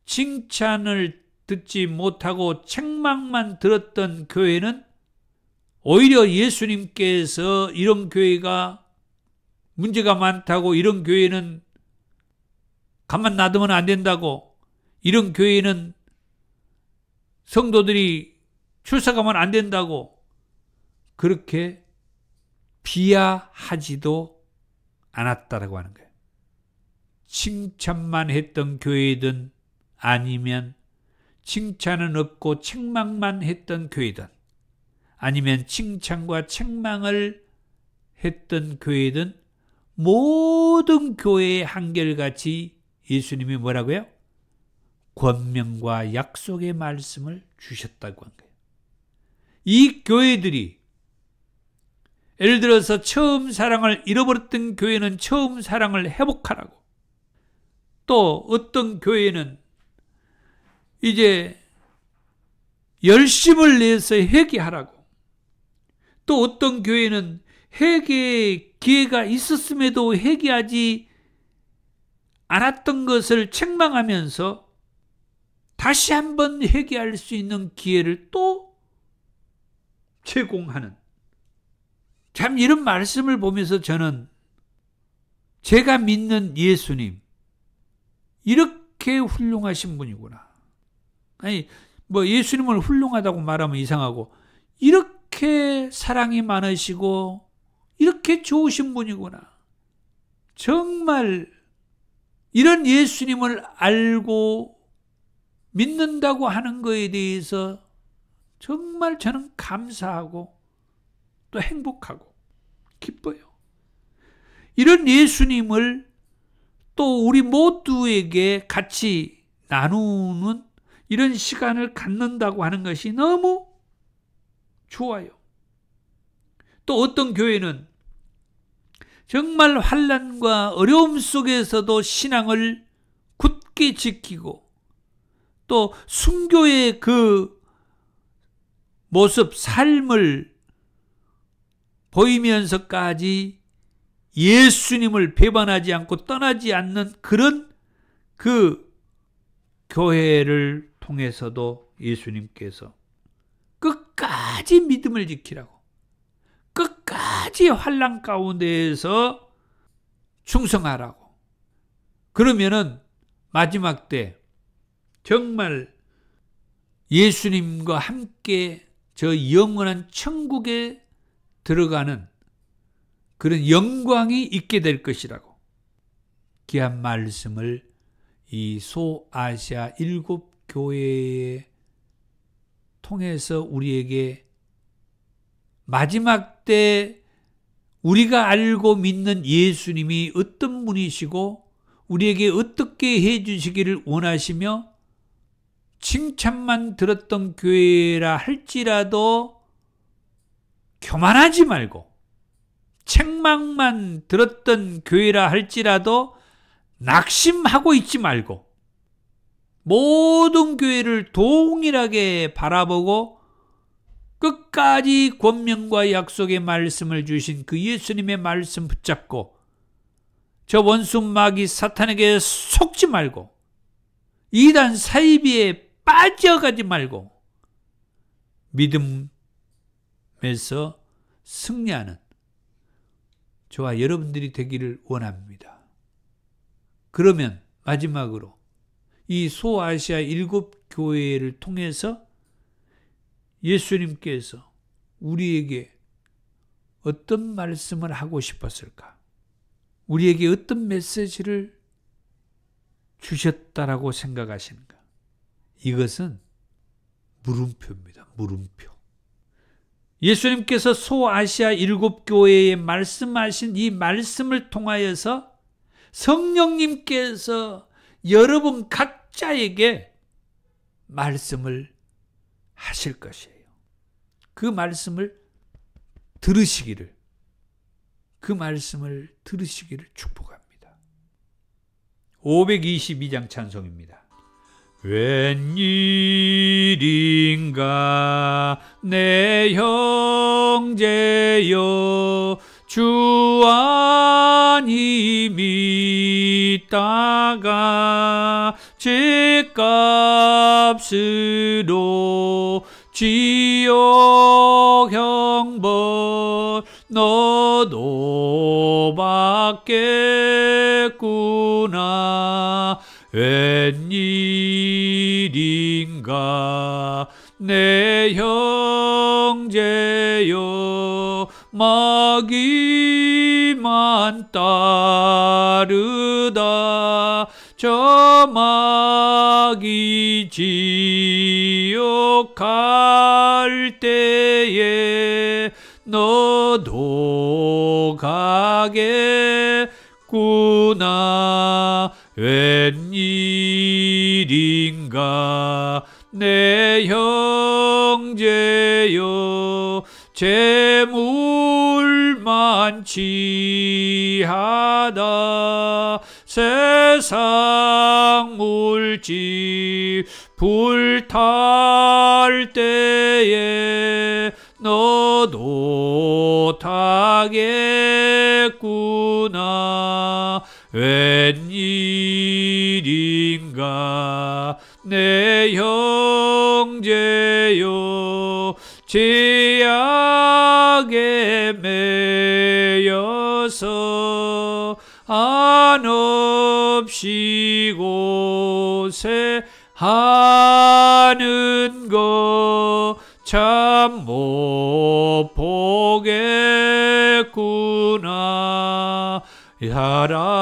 칭찬을 듣지 못하고 책망만 들었던 교회는 오히려 예수님께서 이런 교회가 문제가 많다고, 이런 교회는 가만 놔두면 안 된다고, 이런 교회는 성도들이 출석하면 안 된다고 그렇게 비하하지도 않았다라고 하는 거예요. 칭찬만 했던 교회든 아니면 칭찬은 없고 책망만 했던 교회든 아니면 칭찬과 책망을 했던 교회든 모든 교회에 한결같이 예수님이 뭐라고요? 권면과 약속의 말씀을 주셨다고 한 거예요. 이 교회들이 예를 들어서 처음 사랑을 잃어버렸던 교회는 처음 사랑을 회복하라고, 또 어떤 교회는 이제 열심을 내서 회개하라고, 또 어떤 교회는 회개의 기회가 있었음에도 회개하지 않았던 것을 책망하면서 다시 한번 회개할 수 있는 기회를 또 제공하는, 참 이런 말씀을 보면서 저는 제가 믿는 예수님 이렇게 훌륭하신 분이구나. 아니 뭐 예수님을 훌륭하다고 말하면 이상하고, 이렇게 사랑이 많으시고 이렇게 좋으신 분이구나. 정말 이런 예수님을 알고 믿는다고 하는 것에 대해서 정말 저는 감사하고 또 행복하고 기뻐요. 이런 예수님을 또 우리 모두에게 같이 나누는 이런 시간을 갖는다고 하는 것이 너무 좋아요. 또 어떤 교회는 정말 환난과 어려움 속에서도 신앙을 굳게 지키고, 또 순교의 그 모습, 삶을 보이면서까지 예수님을 배반하지 않고 떠나지 않는 그런 그 교회를 통해서도 예수님께서 끝까지 믿음을 지키라고, 끝까지 환난 가운데에서 충성하라고, 그러면은 마지막 때 정말 예수님과 함께 저 영원한 천국에 들어가는 그런 영광이 있게 될 것이라고 귀한 말씀을 이 소아시아 7교회에 통해서 우리에게 마지막 때 우리가 알고 믿는 예수님이 어떤 분이시고 우리에게 어떻게 해주시기를 원하시며, 칭찬만 들었던 교회라 할지라도 교만하지 말고 책망만 들었던 교회라 할지라도 낙심하고 있지 말고 모든 교회를 동일하게 바라보고 끝까지 권면과 약속의 말씀을 주신 그 예수님의 말씀 붙잡고 저 원수 마귀 사탄에게 속지 말고 이단 사이비에 빠져가지 말고 믿음에서 승리하는 저와 여러분들이 되기를 원합니다. 그러면 마지막으로 이 소아시아 7교회를 통해서 예수님께서 우리에게 어떤 말씀을 하고 싶었을까? 우리에게 어떤 메시지를 주셨다라고 생각하시는가? 이것은 물음표입니다. 물음표. 예수님께서 소아시아 7교회에 말씀하신 이 말씀을 통하여서 성령님께서 여러분 각자에게 말씀을 하실 것이에요. 그 말씀을 들으시기를 축복합니다. 522장 찬송입니다. 웬일인가 내 형제여 주 안이 믿다가 죄값으로 지옥 형벌 너도 받겠구나. 웬일인가 내 형제여 마귀만 따르다 저 마귀 지옥 갈 때에 너도 가겠구나. 웬일인가 내 형제여 재물만 취하다 세상 물질 불탈 때에 너도 타겠구나. 웬일인가 내 형제여 죄악에 매여서 한없이 곳에 하는 거 참 못 보겠구나. 사랑하는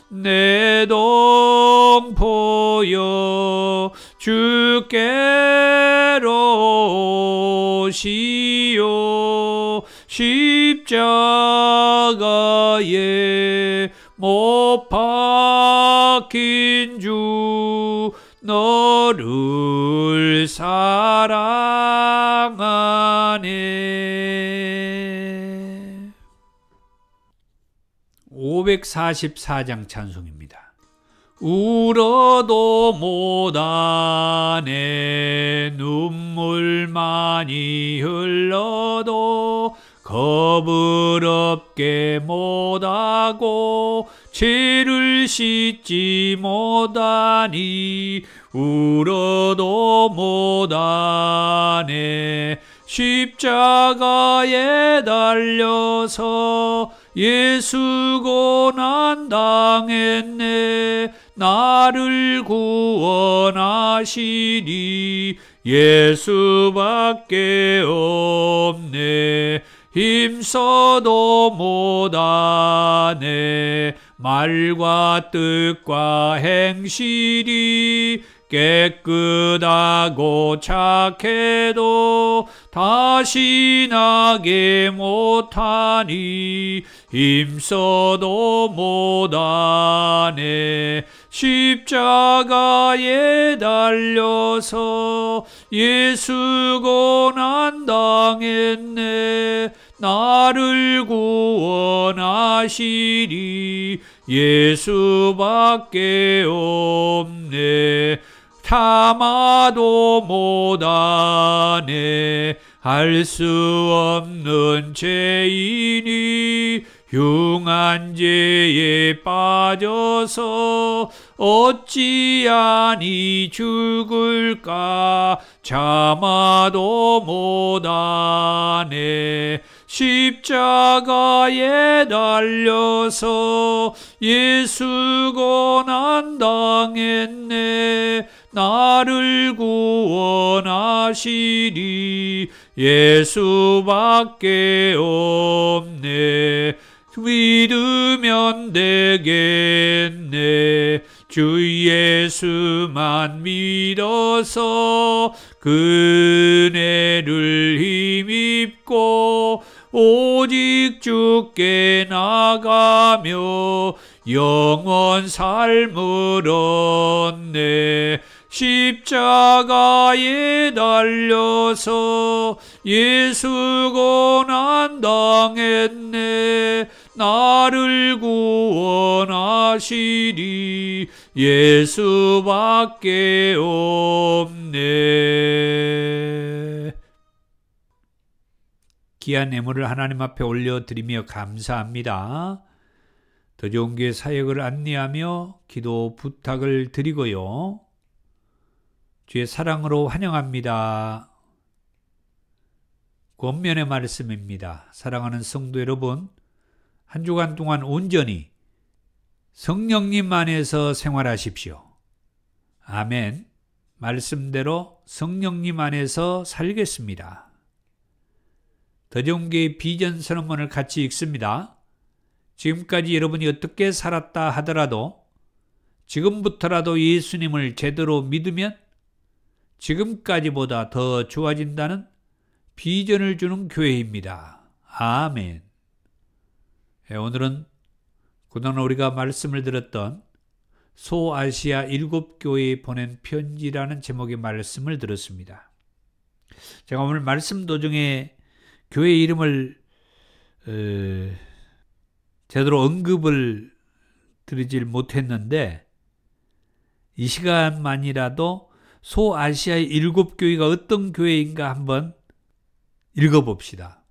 내 동포여 주께로 오시오. 십자가에 못 박힌 주 너를 사랑하네. 544장 찬송입니다. 울어도 못하네 눈물 많이 흘러도 겁을 없게 못하고 죄를 씻지 못하니 울어도 못하네. 십자가에 달려서 예수 고난 당했네. 나를 구원하시니 예수밖에 없네. 힘써도 못하네. 말과 뜻과 행실이 깨끗하고 착해도 다시 나게 못하니 힘써도 못하네. 십자가에 달려서 예수 고난 당했네. 나를 구원하시리 예수밖에 없네. 참아도 못하네. 할 수 없는 죄인이 흉한 죄에 빠져서 어찌하니 죽을까. 참아도 못하네. 십자가에 달려서 예수 고난 당했네. 나를 구원하시리 예수밖에 없네. 믿으면 되겠네. 주 예수만 믿어서 그네를 힘입고 오직 주께 나가며 영원 삶을 얻네. 십자가에 달려서 예수 고난 당했네. 나를 구원하시리 예수밖에 없네. 귀한 예물을 하나님 앞에 올려드리며 감사합니다. 더 좋은 교회 사역을 안내하며 기도 부탁을 드리고요. 주의 사랑으로 환영합니다. 권면의 말씀입니다. 사랑하는 성도 여러분, 한 주간 동안 온전히 성령님 안에서 생활하십시오. 아멘. 말씀대로 성령님 안에서 살겠습니다. 더 좋은 교회 비전 선언문을 같이 읽습니다. 지금까지 여러분이 어떻게 살았다 하더라도 지금부터라도 예수님을 제대로 믿으면 지금까지보다 더 좋아진다는 비전을 주는 교회입니다. 아멘. 오늘은 그동안 우리가 말씀을 들었던 소아시아 7교회에 보낸 편지라는 제목의 말씀을 들었습니다. 제가 오늘 말씀 도중에 교회 이름을 제대로 언급을 드리질 못했는데 이 시간만이라도 소아시아의 7교회가 어떤 교회인가 한번 읽어봅시다.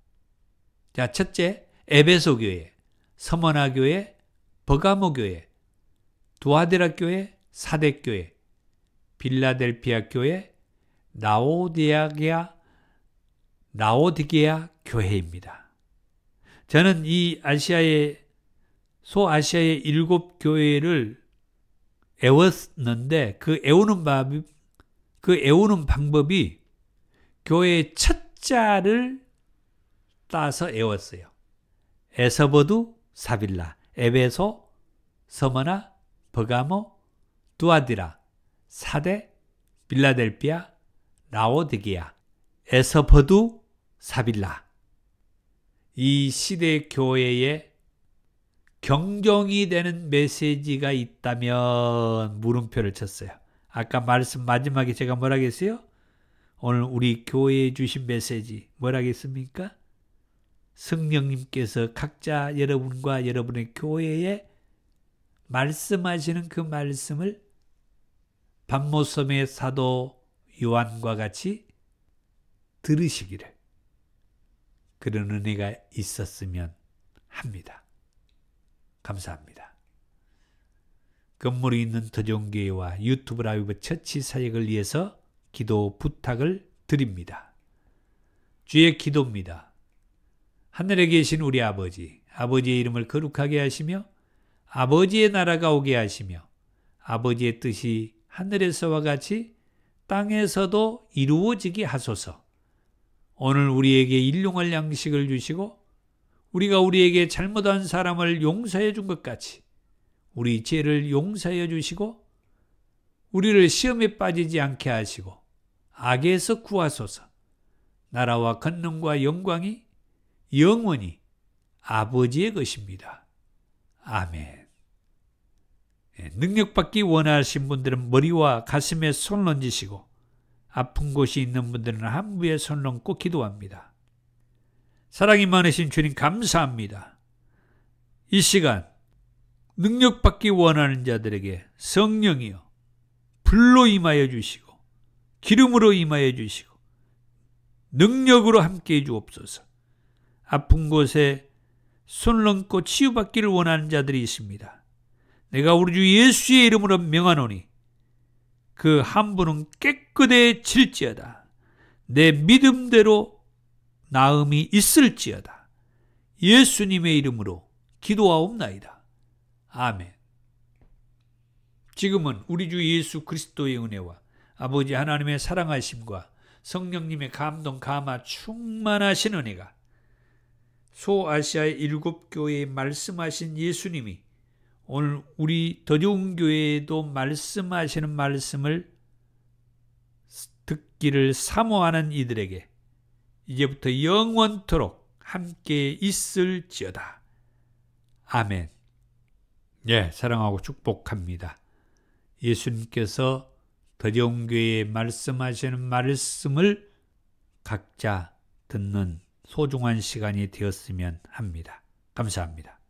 자, 첫째, 에베소 교회, 서머나 교회, 버가모 교회, 두아디라 교회, 사대 교회, 빌라델피아 교회, 라오디게아 교회입니다. 저는 이 소아시아의 7교회를 애웠는데 그 애우는 방법이 교회의 첫 자를 따서 애웠어요. 에서버두, 사빌라, 에베소, 서머나, 버가모, 두아디라, 사대, 빌라델피아, 라오디게아, 에서버두, 사빌라. 이 시대 교회에 경종이 되는 메시지가 있다면 물음표를 쳤어요. 아까 말씀 마지막에 제가 뭐라 했어요? 오늘 우리 교회에 주신 메시지 뭐라 했습니까? 성령님께서 각자 여러분과 여러분의 교회에 말씀하시는 그 말씀을 밤모섬의 사도 요한과 같이 들으시기를 그런 은혜가 있었으면 합니다. 감사합니다. 건물이 있는 더좋은교회와 유튜브 라이브 처치 사역을 위해서 기도 부탁을 드립니다. 주의 기도입니다. 하늘에 계신 우리 아버지, 아버지의 이름을 거룩하게 하시며 아버지의 나라가 오게 하시며 아버지의 뜻이 하늘에서와 같이 땅에서도 이루어지게 하소서. 오늘 우리에게 일용할 양식을 주시고 우리가 우리에게 잘못한 사람을 용서해 준 것 같이 우리 죄를 용서해 주시고 우리를 시험에 빠지지 않게 하시고 악에서 구하소서. 나라와 권능과 영광이 영원히 아버지의 것입니다. 아멘. 능력받기 원하신 분들은 머리와 가슴에 손을 얹으시고 아픈 곳이 있는 분들은 한부에 손을 얹고 기도합니다. 사랑이 많으신 주님 감사합니다. 이 시간 능력받기 원하는 자들에게 성령이여 불로 임하여 주시고 기름으로 임하여 주시고 능력으로 함께해 주옵소서. 아픈 곳에 손을 얹고 치유받기를 원하는 자들이 있습니다. 내가 우리 주 예수의 이름으로 명하노니 그 한 분은 깨끗해질지어다. 내 믿음대로 나음이 있을지어다. 예수님의 이름으로 기도하옵나이다. 아멘. 지금은 우리 주 예수 그리스도의 은혜와 아버지 하나님의 사랑하심과 성령님의 감동 감화 충만하신 은혜가 소아시아의 7교회에 말씀하신 예수님이 오늘 우리 더 좋은 교회에도 말씀하시는 말씀을 듣기를 사모하는 이들에게 이제부터 영원토록 함께 있을지어다. 아멘. 예, 사랑하고 축복합니다. 예수님께서 더 좋은 교회에 말씀하시는 말씀을 각자 듣는 소중한 시간이 되었으면 합니다. 감사합니다.